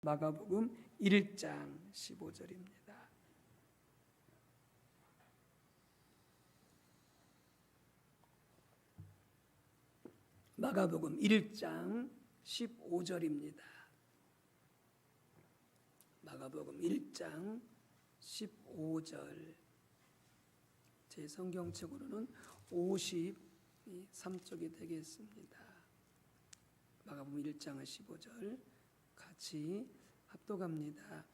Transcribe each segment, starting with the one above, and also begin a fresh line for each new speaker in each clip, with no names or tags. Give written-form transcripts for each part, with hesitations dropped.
마가복음 1장 15절입니다. 마가복음 1장 15절입니다. 마가복음 1장 15절. 제 성경책으로는 53쪽이 되겠습니다. 마가복음 1장 15절 같이 합독합니다.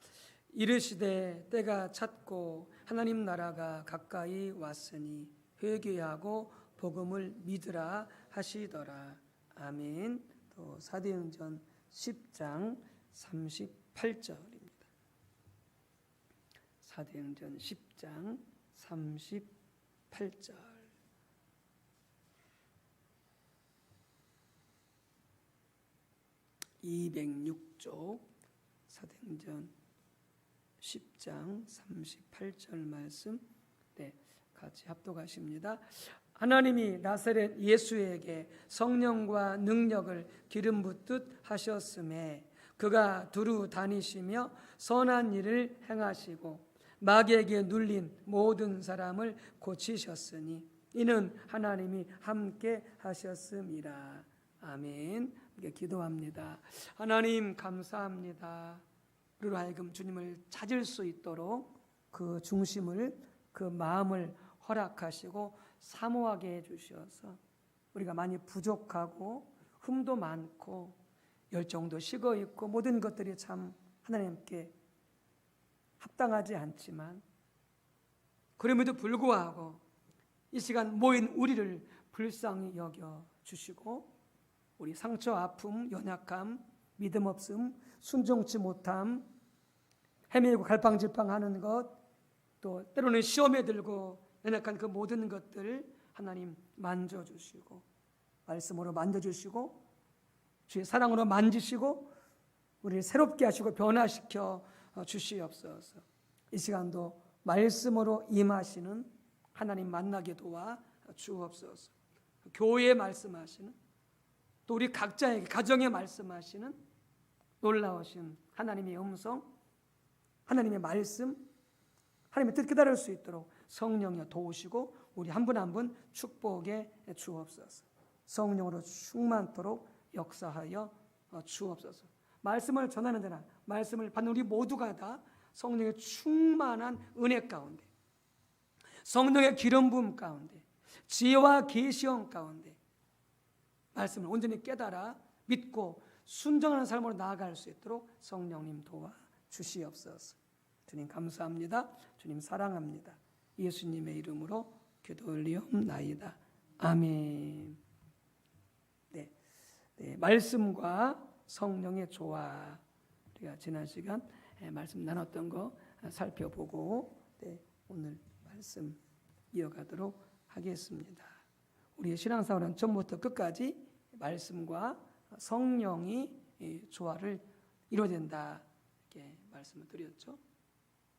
이르시되 때가 찼고 하나님 나라가 가까이 왔으니 회개하고 복음을 믿으라 하시더라. 아멘. 또 사도행전 10장 38절입니다. 사도행전 10장 38절. (206쪽) 사도행전 10장 38절 말씀 같이 합독하십니다. 하나님이 나사렛 예수에게 성령과 능력을 기름 붓듯 하셨음에 그가 두루 다니시며 선한 일을 행하시고 마귀에게 눌린 모든 사람을 고치셨으니 이는 하나님이 함께 하셨음이라. 아멘. 기도합니다. 하나님 감사합니다. 우리로 하여금 주님을 찾을 수 있도록 그 중심을, 그 마음을 허락하시고 사모하게 해주셔서 우리가 많이 부족하고 흠도 많고 열정도 식어있고 모든 것들이 참 하나님께 합당하지 않지만 그럼에도 불구하고 이 시간 모인 우리를 불쌍히 여겨주시고 우리 상처, 아픔, 연약함, 믿음 없음, 순종치 못함, 헤매고 갈팡질팡하는 것, 또 때로는 시험에 들고 연약한 그 모든 것들 하나님 만져주시고 말씀으로 만져주시고 주의 사랑으로 만지시고 우리를 새롭게 하시고 변화시켜 주시옵소서. 이 시간도 말씀으로 임하시는 하나님 만나게 도와 주옵소서. 교회에 말씀하시는 또 우리 각자에게 가정에 말씀하시는 놀라우신 하나님의 음성, 하나님의 말씀, 하나님의 뜻 깨달을 수 있도록 성령이 도우시고 우리 한 분 한 분 축복해 주옵소서. 성령으로 충만토록 역사하여 주옵소서. 말씀을 전하는 자나 말씀을 받는 우리 모두가 다 성령의 충만한 은혜 가운데, 성령의 기름 부음 가운데, 지혜와 계시형 가운데 말씀을 온전히 깨달아 믿고 순종하는 삶으로 나아갈 수 있도록 성령님 도와 주시옵소서. 주님 감사합니다. 주님 사랑합니다. 예수님의 이름으로 기도 올리옵나이다. 아멘. 말씀과 성령의 조화, 우리가 지난 시간 말씀 나눴던 거 살펴보고 오늘 말씀 이어가도록 하겠습니다. 우리의 신앙생활은 처음부터 끝까지 말씀과 성령이 조화를 이루어야 된다 이렇게 말씀을 드렸죠.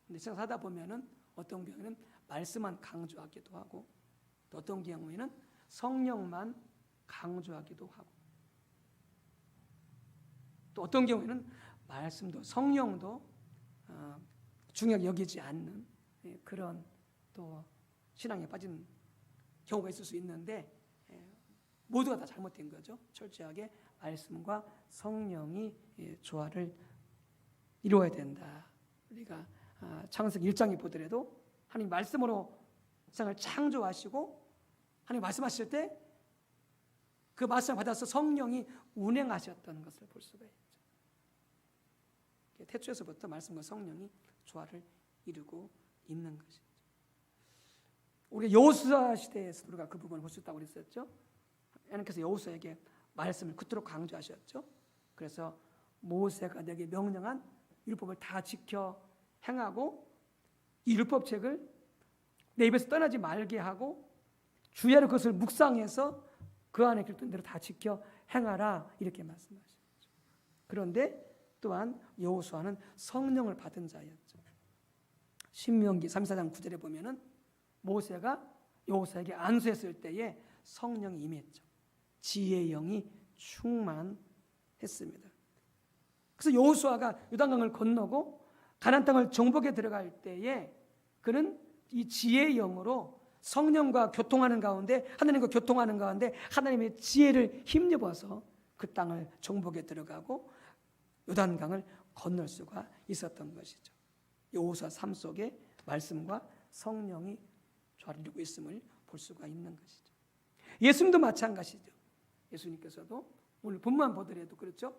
근데 생각하다 보면은 어떤 경우에는 말씀만 강조하기도 하고 또 어떤 경우에는 성령만 강조하기도 하고 또 어떤 경우에는 말씀도 성령도 중요하게 여기지 않는 그런 또 신앙에 빠진 경우가 있을 수 있는데 모두가 다 잘못된 거죠. 철저하게 말씀과 성령이 조화를 이루어야 된다. 우리가 창세기 1장에 보더라도 하나님 말씀으로 세상을 창조하시고 하나님 말씀하실 때 그 말씀을 받아서 성령이 운행하셨던 것을 볼 수가 있죠. 태초에서부터 말씀과 성령이 조화를 이루고 있는 것이죠. 우리 여호수아 시대에서 우리가 그 부분을 볼 수 있다고 그랬었죠. 하나님께서 여호수아에게 말씀을 그토록 강조하셨죠. 그래서 모세가 내게 명령한 율법을 다 지켜 행하고 이 율법책을 내 입에서 떠나지 말게 하고 주야로 그것을 묵상해서 그 안에 글뜬 대로 다 지켜 행하라 이렇게 말씀하셨죠. 그런데 또한 여호수아는 성령을 받은 자였죠. 신명기 34장 9절에 보면은 모세가 여호수아에게 안수했을 때에 성령이 임했죠. 지혜의 영이 충만했습니다. 그래서 여호수아가 요단강을 건너고 가나안 땅을 정복에 들어갈 때에 그는 이 지혜의 영으로 성령과 교통하는 가운데, 하나님과 교통하는 가운데 하나님의 지혜를 힘입어서 그 땅을 정복에 들어가고 요단강을 건널 수가 있었던 것이죠. 여호수아 삶 속에 말씀과 성령이 조화를 이루고 있음을 볼 수가 있는 것이죠. 예수님도 마찬가지죠. 예수님께서도 오늘 본문 보더라도 그렇죠.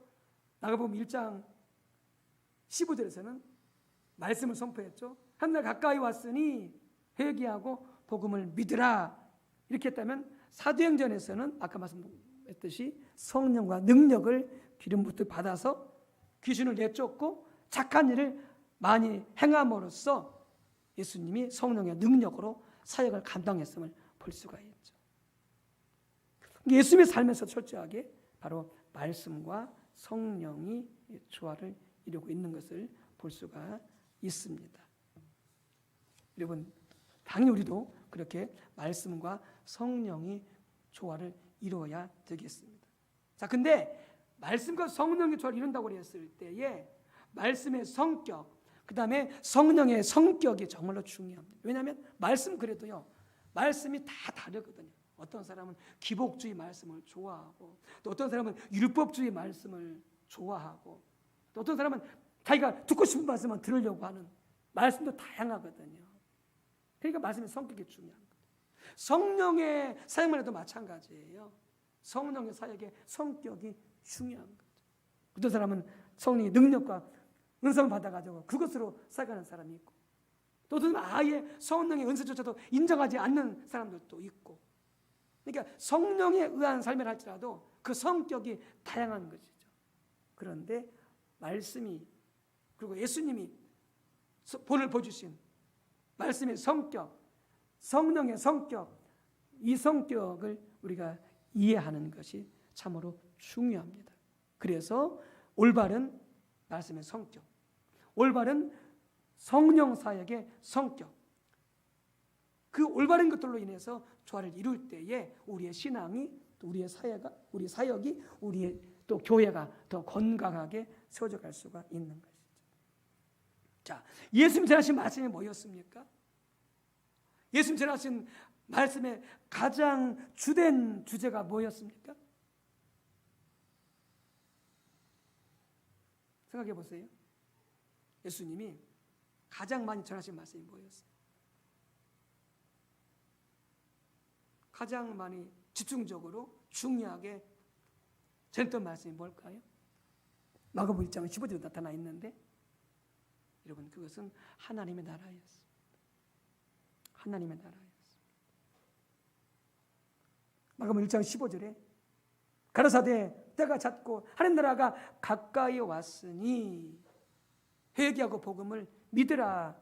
마가복음 1장 15절에서는 말씀을 선포했죠. 한날 가까이 왔으니 회개하고 복음을 믿으라. 이렇게 했다면 사도행전에서는 아까 말씀했듯이 성령과 능력을 기름 부터 받아서 귀신을 내쫓고 착한 일을 많이 행함으로써 예수님이 성령의 능력으로 사역을 감당했음을 볼 수가 있죠. 예수님의 삶에서 철저하게 바로 말씀과 성령이 조화를 이루고 있는 것을 볼 수가 있습니다. 여러분, 당연히 우리도 그렇게 말씀과 성령이 조화를 이루어야 되겠습니다. 자, 근데 말씀과 성령의 조화를 이룬다고 했을 때에 말씀의 성격, 그 다음에 성령의 성격이 정말로 중요합니다. 왜냐하면 말씀 그래도요, 말씀이 다 다르거든요. 어떤 사람은 기복주의 말씀을 좋아하고, 또 어떤 사람은 율법주의 말씀을 좋아하고, 또 어떤 사람은 자기가 듣고 싶은 말씀만 들으려고 하는, 말씀도 다양하거든요. 그러니까 말씀의 성격이 중요한 거예요. 성령의 사역만 해도 마찬가지예요. 성령의 사역의 성격이 중요한 거죠. 어떤 사람은 성령의 능력과 은사를 받아가지고 그것으로 살아가는 사람이 있고, 또 어떤 사람은 아예 성령의 은사조차도 인정하지 않는 사람들도 있고, 그러니까 성령에 의한 삶을 할지라도 그 성격이 다양한 것이죠. 그런데 말씀이, 그리고 예수님이 본을 보여주신 말씀의 성격, 성령의 성격, 이 성격을 우리가 이해하는 것이 참으로 중요합니다. 그래서 올바른 말씀의 성격, 올바른 성령 사역의 성격, 그 올바른 것들로 인해서 조화를 이룰 때에 우리의 신앙이, 또 우리 사역이, 우리의 또 교회가 더 건강하게 세워져 갈 수가 있는 것이죠. 자, 예수님 전하신 말씀이 뭐였습니까? 예수님 전하신 말씀의 가장 주된 주제가 뭐였습니까? 생각해 보세요. 예수님이 가장 많이 전하신 말씀이 뭐였어요? 가장 많이 집중적으로 중요하게 전했던 말씀이 뭘까요? 마가복음 1장 15절에 나타나 있는데, 여러분, 그것은 하나님의 나라였습니다. 하나님의 나라였습니다. 마가복음 1장 15절에 가라사대 때가 찼고 하나님 나라가 가까이 왔으니 회개하고 복음을 믿으라.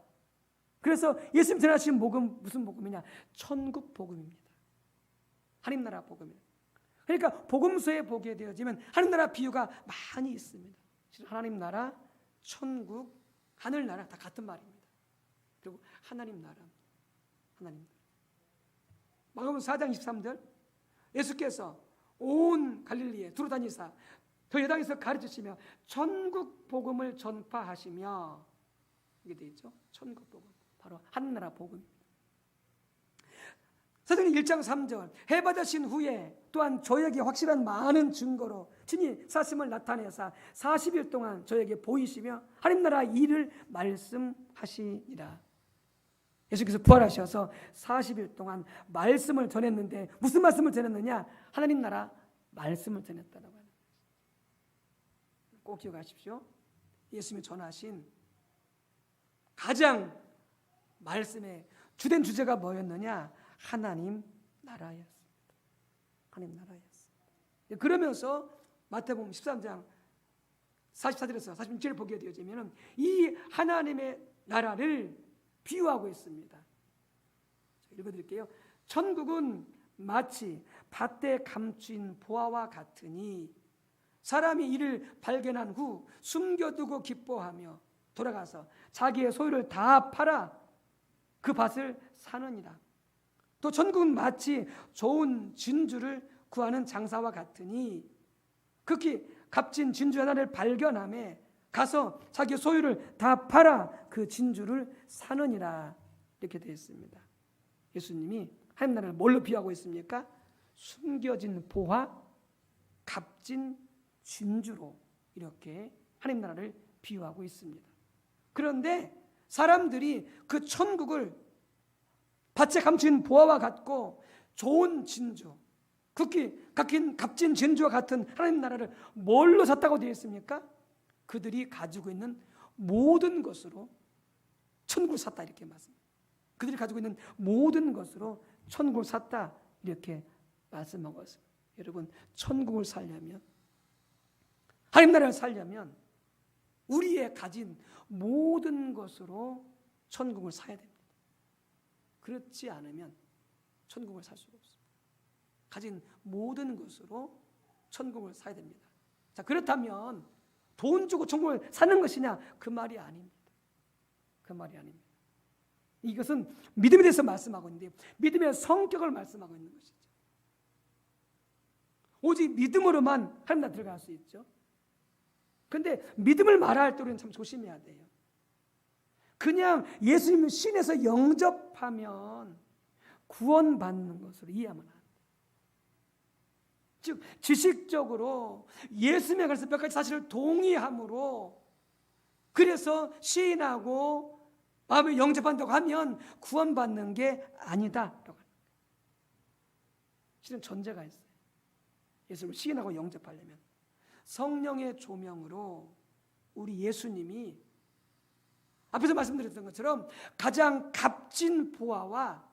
그래서 예수님 전하신 복음, 무슨 복음이냐? 천국 복음입니다. 하나님 나라 복음이에요. 그러니까 복음서에 보게 되어지면 하나님 나라 비유가 많이 있습니다. 하나님 나라, 천국, 하늘나라 다 같은 말입니다. 그리고 하나님 나라, 하나님 나라. 마가복음 4장 23절, 예수께서 온 갈릴리에 두루 다니사 그 여당에서 가르치시며 천국 복음을 전파하시며, 이게 되어 있죠. 천국 복음, 바로 하늘나라 복음입니다. 사도행 1장 3절, 해받으신 후에 또한 저에게 확실한 많은 증거로 친히 사심을 나타내사 40일 동안 저에게 보이시며 하나님나라 일을 말씀하시니라. 예수께서 부활하셔서 40일 동안 말씀을 전했는데, 무슨 말씀을 전했느냐? 하나님 나라 말씀을 전했다라고 하는 거예요. 꼭 기억하십시오. 예수님이 전하신 가장 말씀의 주된 주제가 뭐였느냐? 하나님 나라였습니다. 하나님 나라였습니다. 그러면서 마태복음 13장 44절에서 46절을 보게 되어지면 이 하나님의 나라를 비유하고 있습니다. 읽어드릴게요. 천국은 마치 밭에 감추인 보화와 같으니 사람이 이를 발견한 후 숨겨두고 기뻐하며 돌아가서 자기의 소유를 다 팔아 그 밭을 사느니라. 또 천국은 마치 좋은 진주를 구하는 장사와 같으니 극히 값진 진주 하나를 발견하매 가서 자기 소유를 다 팔아 그 진주를 사느니라. 이렇게 되어 있습니다. 예수님이 하나님 나라를 뭘로 비유하고 있습니까? 숨겨진 보화, 값진 진주로 이렇게 하나님 나라를 비유하고 있습니다. 그런데 사람들이 그 천국을 밭에 감춘 보화와 같고 좋은 진주, 극히 값진 진주와 같은 하나님 나라를 뭘로 샀다고 되어 있습니까? 그들이 가지고 있는 모든 것으로 천국을 샀다 이렇게 말씀합니다. 그들이 가지고 있는 모든 것으로 천국을 샀다 이렇게 말씀하고 있습니다. 여러분, 천국을 살려면, 하나님 나라를 살려면 우리의 가진 모든 것으로 천국을 사야 됩니다. 그렇지 않으면 천국을 살 수가 없습니다. 가진 모든 것으로 천국을 사야 됩니다. 자, 그렇다면 돈 주고 천국을 사는 것이냐? 그 말이 아닙니다. 그 말이 아닙니다. 이것은 믿음에 대해서 말씀하고 있는데 믿음의 성격을 말씀하고 있는 것이죠. 오직 믿음으로만 하나님 나라 들어갈 수 있죠. 그런데 믿음을 말할 때 우리는 참 조심해야 돼요. 그냥 예수님을 신에서 영접하면 구원받는 것으로 이해하면 안 돼요. 즉 지식적으로 예수님에 관해서 몇 가지 사실을 동의함으로 그래서 시인하고 마음에 영접한다고 하면 구원받는 게 아니다. 실은 전제가 있어요. 예수님을 시인하고 영접하려면 성령의 조명으로 우리 예수님이 앞에서 말씀드렸던 것처럼 가장 값진 보화와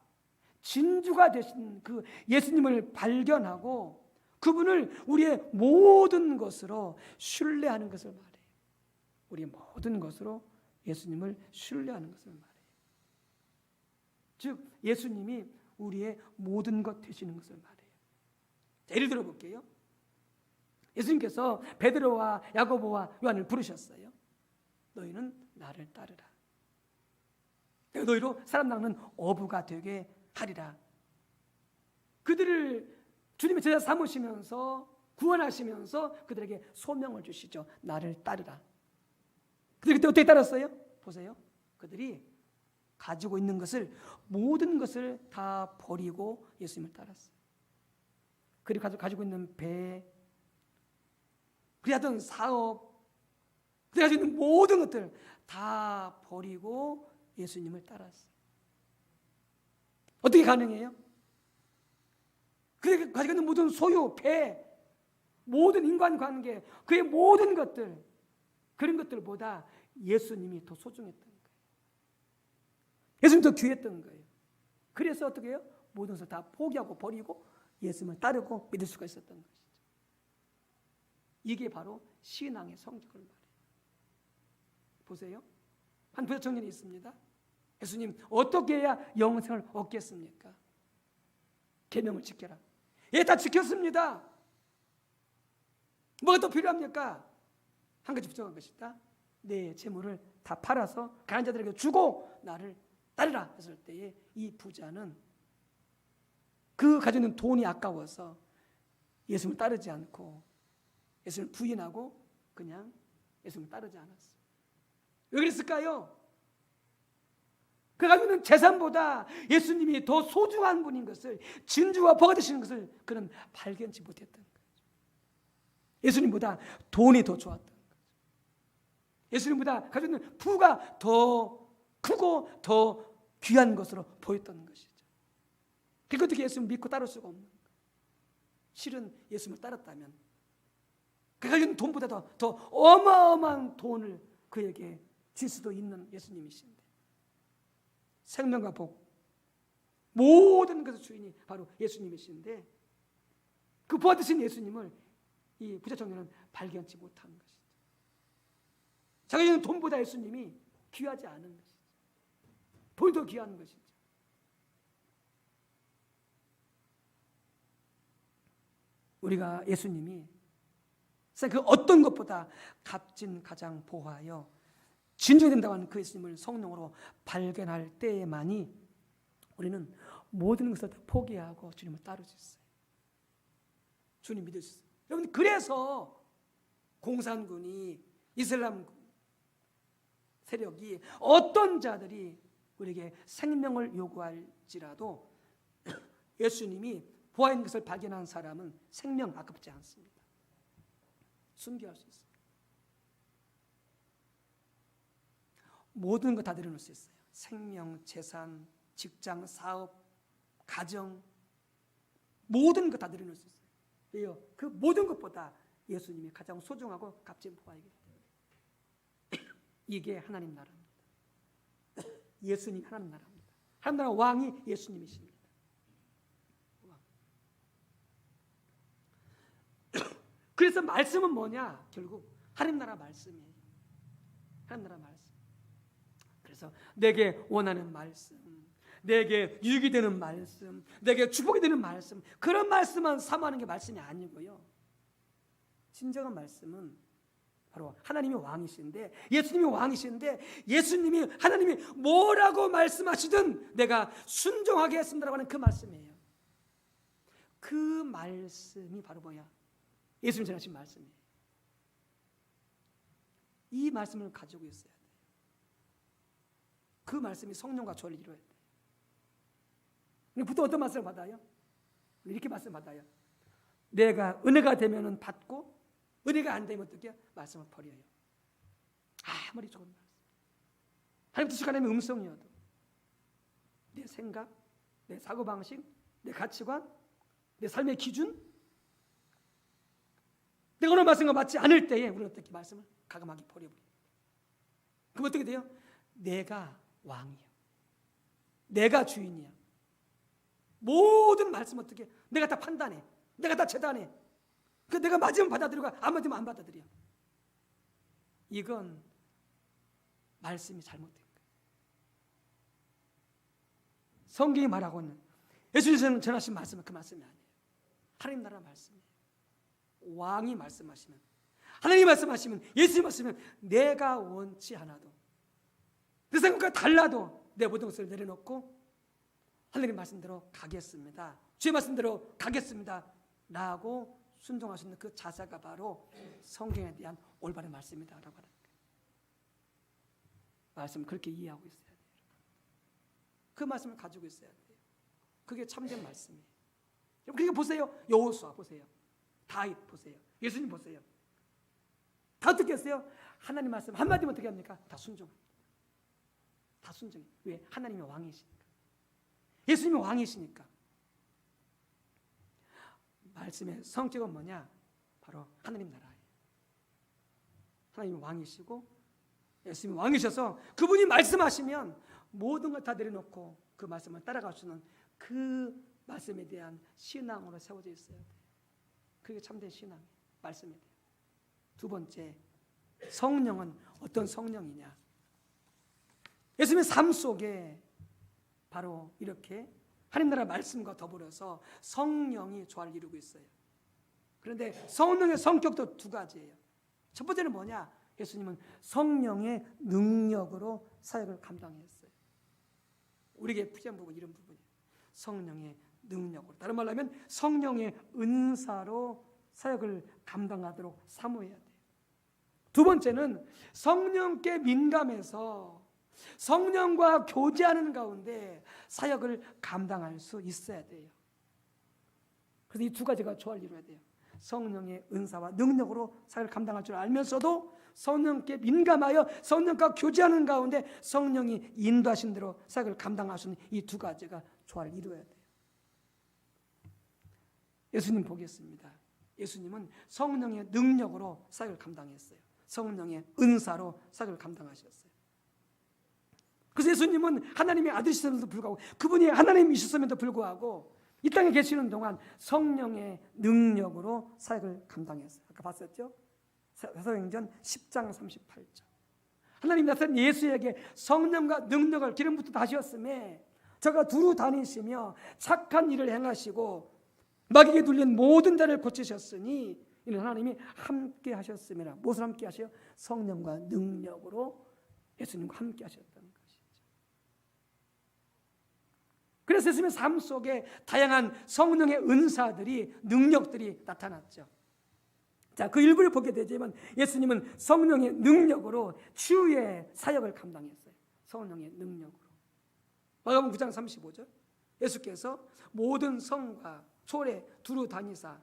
진주가 되신 그 예수님을 발견하고 그분을 우리의 모든 것으로 신뢰하는 것을 말해요. 우리의 모든 것으로 예수님을 신뢰하는 것을 말해요. 즉 예수님이 우리의 모든 것 되시는 것을 말해요. 자, 예를 들어 볼게요. 예수님께서 베드로와 야고보와 요한을 부르셨어요. 너희는 나를 따르라. 내가 너희로 사람 낚는 어부가 되게 하리라. 그들을 주님의 제자 삼으시면서 구원하시면서 그들에게 소명을 주시죠. 나를 따르라. 그들이 그때 어떻게 따랐어요? 보세요. 그들이 가지고 있는 것을 모든 것을 다 버리고 예수님을 따랐어요. 그리고 가지고 있는 배, 그리 하던 사업, 그리 가지고 있는 모든 것들 다 버리고 예수님을 따랐어요. 어떻게 가능해요? 그들이 가지고 있는 모든 소유, 배, 모든 인간관계, 그의 모든 것들, 그런 것들보다 예수님이 더 소중했던 거예요. 예수님이 더 귀했던 거예요. 그래서 어떻게 해요? 모든 것을 다 포기하고 버리고 예수님을 따르고 믿을 수가 있었던 것이죠. 이게 바로 신앙의 성격을 말해요. 보세요. 한 부자 청년이 있습니다. 예수님, 어떻게 해야 영생을 얻겠습니까? 계명을 지켜라. 예, 다 지켰습니다. 뭐가 더 필요합니까? 한 가지 부족한 것이다. 내 재물을 다 팔아서 가난한 자들에게 주고 나를 따르라 했을 때에 이 부자는 그 가지고 있는 돈이 아까워서 예수님을 따르지 않고 예수님을 부인하고 그냥 예수님을 따르지 않았어요. 왜 그랬을까요? 그 가지고 있는 재산보다 예수님이 더 소중한 분인 것을, 진주와 버가 되시는 것을 그는 발견치 못했던 거죠. 예수님보다 돈이 더 좋았던 거죠. 예수님보다 가지고 있는 부가 더 크고 더 귀한 것으로 보였던 것이죠. 그러니까 어떻게 예수님을 믿고 따를 수가 없는 거예요. 실은 예수님을 따랐다면 그 가지고 있는 돈보다 더 어마어마한 돈을 그에게 줄 수도 있는 예수님이신데, 생명과 복, 모든 것의 주인이 바로 예수님이신데 그 부하 되신 예수님을 이 부자 청년은 발견치 못한 것이죠. 자기는 돈보다 예수님이 귀하지 않은 것이죠. 돈이 더 귀한 것이죠. 우리가 예수님이 그 어떤 것보다 값진 가장 보하여 진정이 된다고 하는 그 예수님을 성령으로 발견할 때에만이 우리는 모든 것을 다 포기하고 주님을 따를 수 있어요. 주님 믿을 수 있어요. 여러분, 그래서 공산군이, 이슬람군, 세력이 어떤 자들이 우리에게 생명을 요구할지라도 예수님이 부활인 것을 발견한 사람은 생명 아깝지 않습니다. 순교할 수 있습니다. 모든 거 다 내려놓을 수 있어요. 생명, 재산, 직장, 사업, 가정, 모든 거 다 내려놓을 수 있어요. 왜요? 그 모든 것보다 예수님이 가장 소중하고 값진 부활이기 때문에. 이게 하나님 나라입니다. 예수님 하나님 나라입니다. 하나님 나라 왕이 예수님이십니다. 그래서 말씀은 뭐냐? 결국 하나님 나라 말씀이에요. 하나님 나라 말씀. 그래서 내게 원하는 말씀, 내게 유익이 되는 말씀, 내게 축복이 되는 말씀, 그런 말씀만 사모하는 게 말씀이 아니고요. 진정한 말씀은 바로 하나님이 왕이신데, 예수님이 왕이신데, 예수님이 하나님이 뭐라고 말씀하시든 내가 순종하게 했습니다라고 하는 그 말씀이에요. 그 말씀이 바로 뭐야? 예수님 전하신 말씀이에요. 이 말씀을 가지고 있어야 돼요. 그 말씀이 성령과 조화를 이루어야 돼요. 보통 어떤 말씀을 받아요? 이렇게 말씀 받아요. 내가 은혜가 되면 받고 은혜가 안 되면 어떻게 말씀을 버려요. 아무리 좋은 말씀, 하나님 뜻이 하나님의 음성이어도 내 생각, 내 사고방식, 내 가치관, 내 삶의 기준, 내가 오늘 말씀과 맞지 않을 때에 우리는 어떻게 말씀을 가감하게 버려버립니다. 그럼 어떻게 돼요? 내가 왕이야, 내가 주인이야, 모든 말씀 어떻게 내가 다 판단해, 내가 다 재단해. 그 내가 맞으면 받아들이고 안 맞으면 안 받아들여. 이건 말씀이 잘못된 거예요. 성경이 말하고 있는 예수님이 전하신 말씀은 그 말씀이 아니에요. 하나님 나라 말씀이에요. 왕이 말씀하시면, 하나님이 말씀하시면, 예수님이 말씀하시면 내가 원치 않아도, 내 생각과 달라도 내 모든 것을 내려놓고 하나님 말씀대로 가겠습니다, 주의 말씀대로 가겠습니다 라고 순종할 수 있는 그 자세가 바로 성경에 대한 올바른 말씀이다라고 하는 거예요. 말씀을 그렇게 이해하고 있어야 돼요. 그 말씀을 가지고 있어야 돼요. 그게 참된 말씀이에요. 그러니까 보세요. 여호수아 보세요. 다윗 보세요. 예수님 보세요. 다 어떻게 했어요? 하나님 말씀 한마디면 어떻게 합니까? 다 순종합니다. 다 순종해요. 왜? 하나님이 왕이시니까. 예수님이 왕이시니까. 말씀의 성격은 뭐냐? 바로 하나님 나라예요. 하나님이 왕이시고 예수님이 왕이셔서 그분이 말씀하시면 모든 걸 다 내려놓고 그 말씀을 따라갈 수 있는 그 말씀에 대한 신앙으로 세워져 있어야 돼요. 그게 참된 신앙이에요. 말씀에 대해. 두 번째, 성령은 어떤 성령이냐? 예수님의 삶 속에 바로 이렇게 하나님 나라 말씀과 더불어서 성령이 조화를 이루고 있어요. 그런데 성령의 성격도 두 가지예요. 첫 번째는 뭐냐? 예수님은 성령의 능력으로 사역을 감당했어요. 우리에게 필요한 부분, 이런 부분이에요. 성령의 능력으로, 다른 말로 하면 성령의 은사로 사역을 감당하도록 사모해야 돼요. 두 번째는 성령께 민감해서 성령과 교제하는 가운데 사역을 감당할 수 있어야 돼요. 그래서 이 두 가지가 조화를 이루어야 돼요. 성령의 은사와 능력으로 사역을 감당할 줄 알면서도 성령께 민감하여 성령과 교제하는 가운데 성령이 인도하신 대로 사역을 감당할 수 있는 이 두 가지가 조화를 이루어야 돼요. 예수님 보겠습니다. 예수님은 성령의 능력으로 사역을 감당했어요. 성령의 은사로 사역을 감당하셨어요. 그래서 예수님은 하나님의 아들이셨음에도 불구하고, 그분이 하나님이셨음에도 불구하고 이 땅에 계시는 동안 성령의 능력으로 사역을 감당했어요. 아까 봤었죠? 사도행전 10장 38절. 하나님 나타난 예수에게 성령과 능력을 기름부터 다셨음에 저가 두루 다니시며 착한 일을 행하시고 마귀에게 눌린 모든 자를 고치셨으니 이는 하나님이 함께 하셨음이라. 무엇을 함께 하셔요? 성령과 능력으로 예수님과 함께 하셨다는 것이죠. 그래서 예수님의 삶 속에 다양한 성령의 은사들이, 능력들이 나타났죠. 자, 그 일부를 보게 되지만 예수님은 성령의 능력으로 치유의 사역을 감당했어요. 성령의 능력으로. 마가복음 9장 35절 예수께서 모든 성과 초래 두루 다니사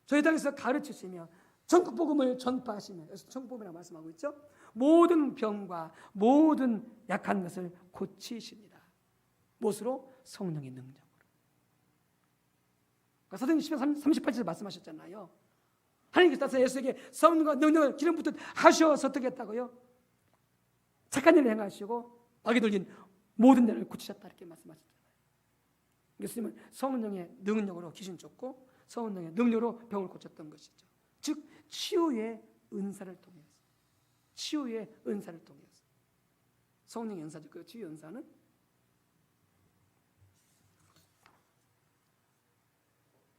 저희 땅에서 가르치시며 천국 복음을 전파하시며, 천국 복음이라고 말씀하고 있죠. 모든 병과 모든 약한 것을 고치십니다. 무엇으로? 성령의 능력으로. 그러니까 사도행전 10장 38절에 말씀하셨잖아요. 하나님께서 예수에게 성령과 능력을 기름 붓듯 하셔서 어떻게 했다고요? 착한 일을 행하시고 악에 돌린 모든 일을 고치셨다 이렇게 말씀하셨잖아요. 예수님은 성령의 능력으로 귀신 쫓고 성령의 능력으로 병을 고쳤던 것이죠. 즉 치유의 은사를 통해서, 치유의 은사를 통해서. 성령의 은사죠. 그 치유 은사는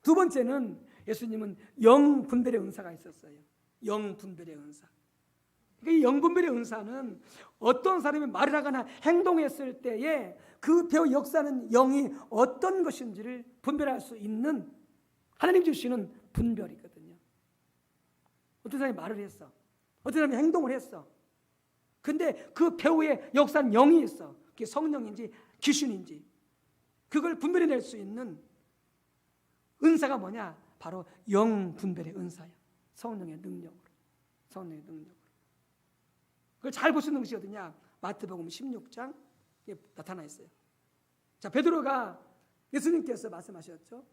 두 번째는 예수님은 영분별의 은사가 있었어요. 영분별의 은사. 이 영분별의 은사는 어떤 사람이 말을 하거나 행동했을 때에 그 배우 역사하는 영이 어떤 것인지를 분별할 수 있는 하나님 주시는 분별이거든요. 어떤 사람이 말을 했어. 어떤 사람이 행동을 했어. 근데 그 배우의 역사하는 영이 있어. 그게 성령인지 귀신인지 그걸 분별해낼 수 있는 은사가 뭐냐? 바로 영분별의 은사야. 성령의 능력으로. 성령의 능력으로. 그걸 잘 볼 수 있는 것이 어디냐? 마태복음 16장에 나타나 있어요. 자, 베드로가 예수님께서 말씀하셨죠.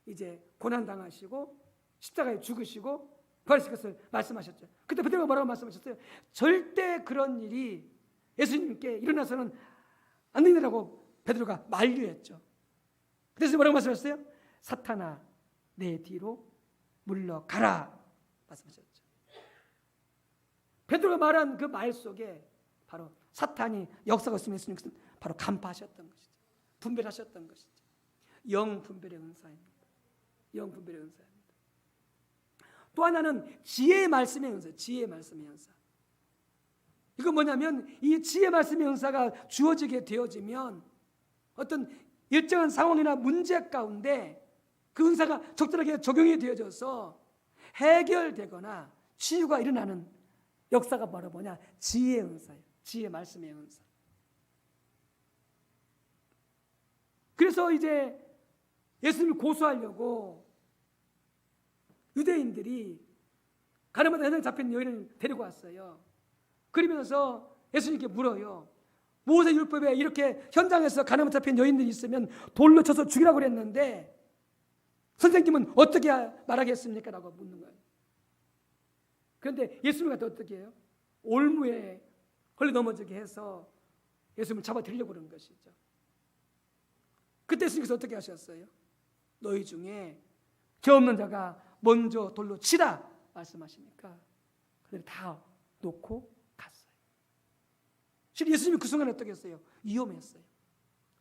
이제 고난 당하시고 십자가에 죽으시고 부활하실 것을 말씀하셨죠. 그때 베드로가 뭐라고 말씀하셨어요? 절대 그런 일이 예수님께 일어나서는 안 되느라고 베드로가 만류했죠. 그래서 뭐라고 말씀하셨어요? 사탄아 내 뒤로 물러가라 말씀하셨죠. 베드로가 말한 그 말 속에 바로 사탄이 역사가 있으면 예수님께서는 바로 간파하셨던 것이죠. 분별하셨던 것이죠. 영분별의 은사입니다. 영분별의 은사입니다. 또 하나는 지혜의 말씀의 은사, 지혜의 말씀의 은사. 이건 뭐냐면 이 지혜의 말씀의 은사가 주어지게 되어지면 어떤 일정한 상황이나 문제 가운데 그 은사가 적절하게 적용이 되어져서 해결되거나 치유가 일어나는 역사가 바로 뭐냐? 지혜의 은사예요. 지혜의 말씀의 은사. 그래서 이제 예수님을 고소하려고 유대인들이 가늠하다 현장에 잡힌 여인을 데리고 왔어요. 그러면서 예수님께 물어요. 모세 율법에 이렇게 현장에서 가늠 잡힌 여인들이 있으면 돌로 쳐서 죽이라고 그랬는데 선생님은 어떻게 말하겠습니까? 라고 묻는 거예요. 그런데 예수님 같은 어떻게 해요? 올무에 걸려 넘어지게 해서 예수님을 잡아들이려고 그런 것이죠. 그때 예수님께서 어떻게 하셨어요? 너희 중에 죄 없는 자가 먼저 돌로 치라 말씀하시니까 그들이 다 놓고 갔어요. 실은 예수님이 그 순간에 어떻게 했어요? 위험했어요.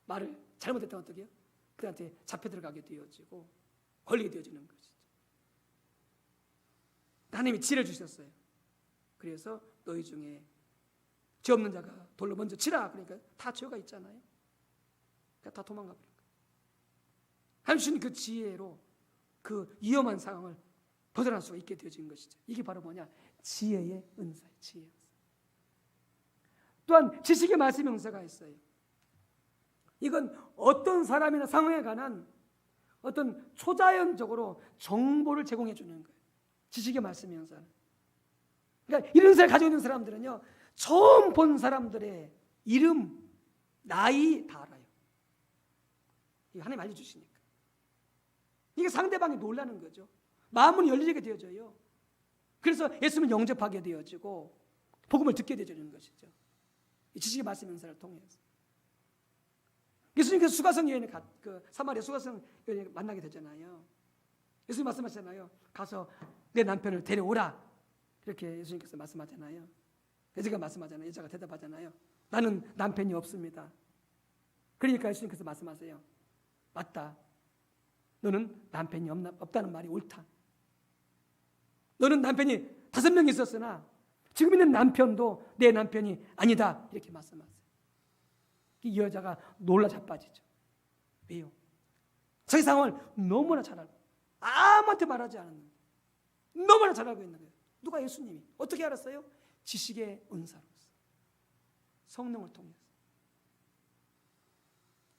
말을 잘못했다면 어떻게 해요? 그들한테 잡혀 들어가게 되어지고 걸리게 되어지는 것이죠. 하나님이 지혜를 주셨어요. 그래서 너희 중에 죄 없는 자가 돌로 먼저 치라. 그러니까 다 죄가 있잖아요. 그러니까 다 도망가 버린 거예요. 하나님 주신 그 지혜로 그 위험한 상황을 벗어날 수가 있게 되어진 것이죠. 이게 바로 뭐냐? 지혜의 은사예요. 지혜의 은사. 또한 지식의 말씀의 은사가 있어요. 이건 어떤 사람이나 상황에 관한 어떤 초자연적으로 정보를 제공해 주는 거예요. 지식의 말씀의 은사는. 그러니까 이런 은사를 가지고 있는 사람들은요, 처음 본 사람들의 이름, 나이 다 알아요. 이거 하나님 알려주시니까. 이게 상대방이 놀라는 거죠. 마음은 열리게 되어져요. 그래서 예수님을 영접하게 되어지고 복음을 듣게 되어지는 것이죠. 이 지식의 말씀의 은사를 통해서. 예수님께서 수가성 여인을 그 사마리아 수가성 여인을 만나게 되잖아요. 예수님 말씀하셨잖아요. 가서 내 남편을 데려오라. 이렇게 예수님께서 말씀하잖아요. 여자가 말씀하잖아요. 여자가 대답하잖아요. 나는 남편이 없습니다. 그러니까 예수님께서 말씀하세요. 맞다. 너는 남편이 없다는 말이 옳다. 너는 남편이 5명 있었으나 지금 있는 남편도 내 남편이 아니다. 이렇게 말씀하세요. 이 여자가 놀라 자빠지죠. 왜요? 자기 상황을 너무나 잘 알고 아무한테 말하지 않았는데 너무나 잘 알고 있는 거예요. 누가? 예수님이. 어떻게 알았어요? 지식의 은사로서, 성령을 통해서.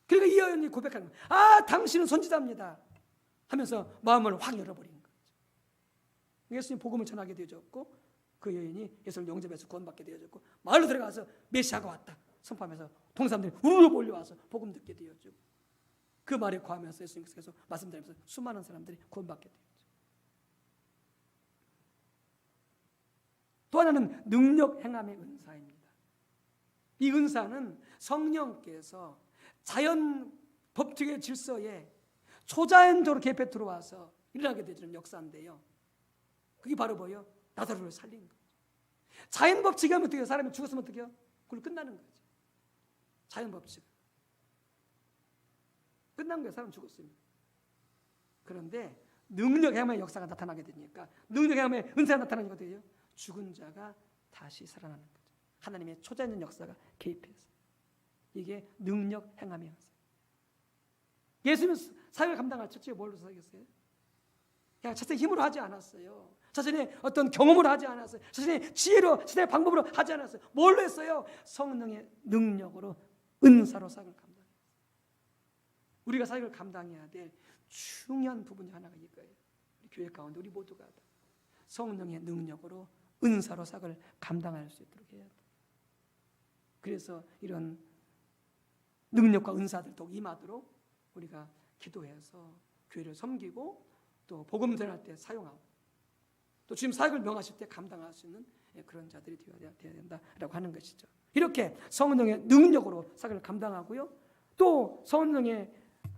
그러니까 이 여인이 고백하는 거예요. 아, 당신은 선지자입니다 하면서 마음을 확 열어버리는 거죠. 예수님 복음을 전하게 되어졌고, 그 여인이 예수를 영접해서 구원받게 되어졌고, 마을로 들어가서 메시아가 왔다 선포하면서 동사람들이 우르르 몰려와서 복음 듣게 되어지고, 그 말에 거하면서 예수님께서 계속 말씀드리면서 수많은 사람들이 구원받게 되었죠. 또 하나는 능력 행함의 은사입니다. 이 은사는 성령께서 자연 법칙의 질서에 초자연적으로 개입해 들어와서 일어나게 되는 역사인데요. 그게 바로 뭐예요? 나사로를 살린 거죠. 자연 법칙이 하면 어떻게 해요? 사람이 죽었으면 어떻게 해요? 그걸로 끝나는 거죠. 자연 법칙. 끝난 거예요. 사람 죽었으면. 그런데 능력 행함의 역사가 나타나게 되니까, 능력 행함의 은사가 나타나니까 어떻게 해요? 죽은 자가 다시 살아나는 거죠. 하나님의 초자연적 역사가 개입해서. 이게 능력 행함의 역사. 예수님은 사역을 감당할 첫째 뭘로 사역했어요? 그냥 자신의 힘으로 하지 않았어요. 자신의 어떤 경험으로 하지 않았어요. 자신의 지혜로, 자신의 방법으로 하지 않았어요. 뭘로 했어요? 성령의 능력으로, 은사로 사역을 감당했어요. 우리가 사역을 감당해야 될 중요한 부분이 하나가 이거예요. 우리 교회 가운데 우리 모두가 성령의 능력으로, 은사로 사역을 감당할 수 있도록 해야 돼요. 그래서 이런 능력과 은사들 또 임하도록 우리가 기도해서 교회를 섬기고, 또 복음 전할 때 사용하고, 또 주님 사역을 명하실 때 감당할 수 있는 그런 자들이 되어야 된다라고 하는 것이죠. 이렇게 성령의 능력으로 사역을 감당하고요. 또 성령의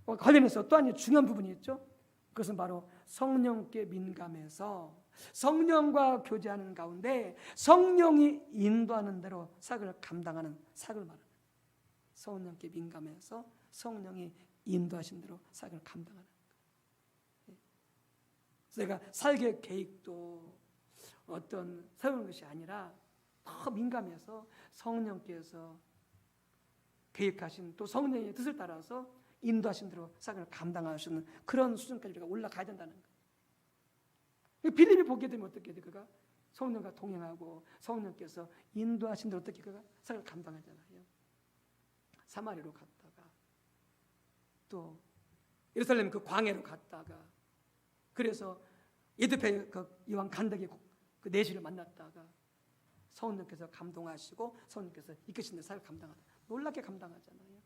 관련해서 또 한 중요한 부분이 있죠. 그것은 바로 성령께 민감해서 성령과 교제하는 가운데 성령이 인도하는 대로 사역을 감당하는 사역을 말합니다. 성령께 민감해서 성령이 인도하신 대로 사역을 감당하는 거예요. 제가 사역의 계획도 어떤 세우는 것이 아니라 더 민감해서 성령께서 계획하신, 또 성령의 뜻을 따라서 인도하신 대로 사역을 감당하시는 그런 수준까지 우리가 올라가야 된다는 거예요. 빌립이 보게 되면 어떻게 돼? 그가 성령과 동행하고 성령께서 인도하신 대로 어떻게 그가 사역을 감당하잖아요. 사마리아로 갔다가 또 예루살렘 그 광야로 갔다가, 그래서 에드페 그 이왕 간덕의 그 내시를 만났다가 성령께서 감동하시고 성령께서 이끄신 데 사역을 감당하다. 놀랍게 감당하잖아요.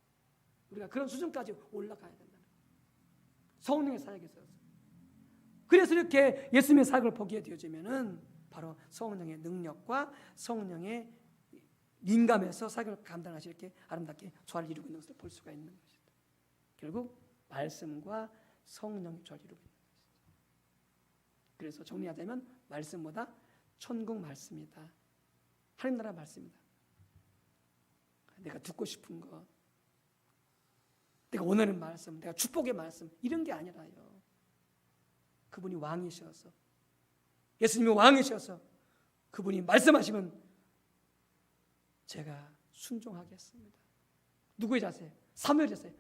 우리가 그런 수준까지 올라가야 된다는 거예요. 성령의 사역에 있어서. 그래서 이렇게 예수님의 사역을 보게 되어지면은 바로 성령의 능력과 성령의 민감해서 사역을 감당하시 이렇게 아름답게 조화를 이루고 있는 것을 볼 수가 있는 것이다. 결국 말씀과 성령이 조화를 이루고 있는 것이죠. 그래서 정리하자면 말씀보다 천국 말씀이다. 하나님 나라 말씀이다. 내가 듣고 싶은 것, 내가 원하는 말씀, 내가 축복의 말씀, 이런 게 아니라요. 그분이 왕이셔서, 예수님이 왕이셔서 그분이 말씀하시면 제가 순종하겠습니다. 누구의 자세? 사무엘 자세.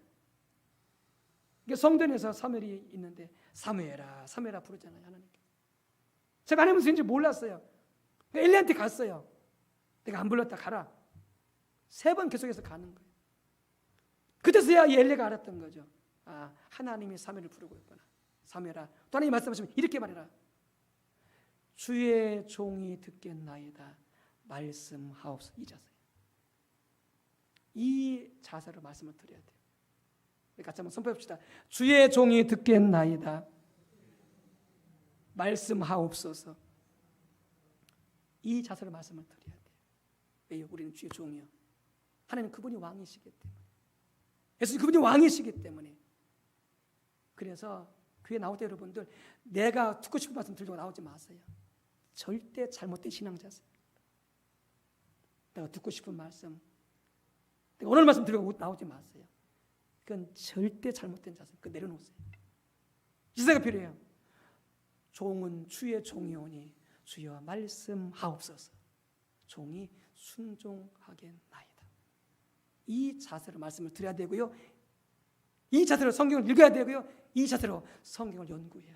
성전에서 사무엘이 있는데 사무엘아, 사무엘아 부르잖아요. 하나님께. 제가 하나님 무슨인지 몰랐어요. 엘리한테 갔어요. 내가 안 불렀다 가라. 3번 계속해서 가는 거예요. 그때서야 엘리가 알았던 거죠. 아, 하나님이 사무엘을 부르고 있구나. 사무엘아, 또 하나님이 말씀하시면 이렇게 말해라. 주의 종이 듣겠나이다. 말씀하옵소서. 이 자세예요. 이 자세로 말씀을 드려야 돼요. 같이 한번 선포해봅시다. 주의 종이 듣겠나이다. 말씀하옵소서. 이 자세로 말씀을 드려야 돼요. 왜요? 우리는 주의 종이요. 하나님 그분이 왕이시기 때문에, 예수님 그분이 왕이시기 때문에. 그래서 교회 나올 때 여러분들 내가 듣고 싶은 말씀 들고 나오지 마세요. 절대 잘못된 신앙자세요. 내가 듣고 싶은 말씀, 내가 오늘 말씀 들고 나오지 마세요. 그건 절대 잘못된 자세. 그거 내려놓으세요. 지사가 필요해요. 종은 주의 종이오니 주여 말씀하옵소서. 종이 순종하겠나이다. 이 자세로 말씀을 드려야 되고요. 이 자세로 성경을 읽어야 되고요. 이 자세로 성경을 연구해야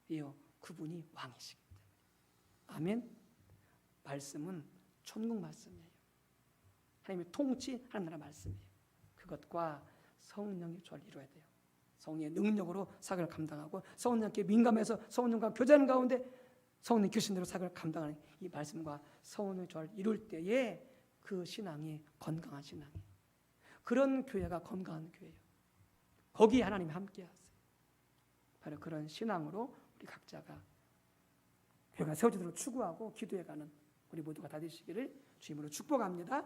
돼요. 그분이 왕이시기 때문에. 아멘. 말씀은 천국 말씀이에요. 하나님의 통치하는 나라 말씀이에요. 그것과 성령의 조화를 이루어야 돼요. 성령의 능력으로 사역을 감당하고 성령께 민감해서 성령과 교제하는 가운데 성령의 교신대로 사역을 감당하는 이 말씀과 성령의 조화를 이룰 때에 그 신앙이 건강한 신앙이에요. 그런 교회가 건강한 교회예요. 거기에 하나님이 함께하세요. 바로 그런 신앙으로 우리 각자가 교회가 세워지도록 추구하고 기도해가는 우리 모두가 다 되시기를 주님으로 축복합니다.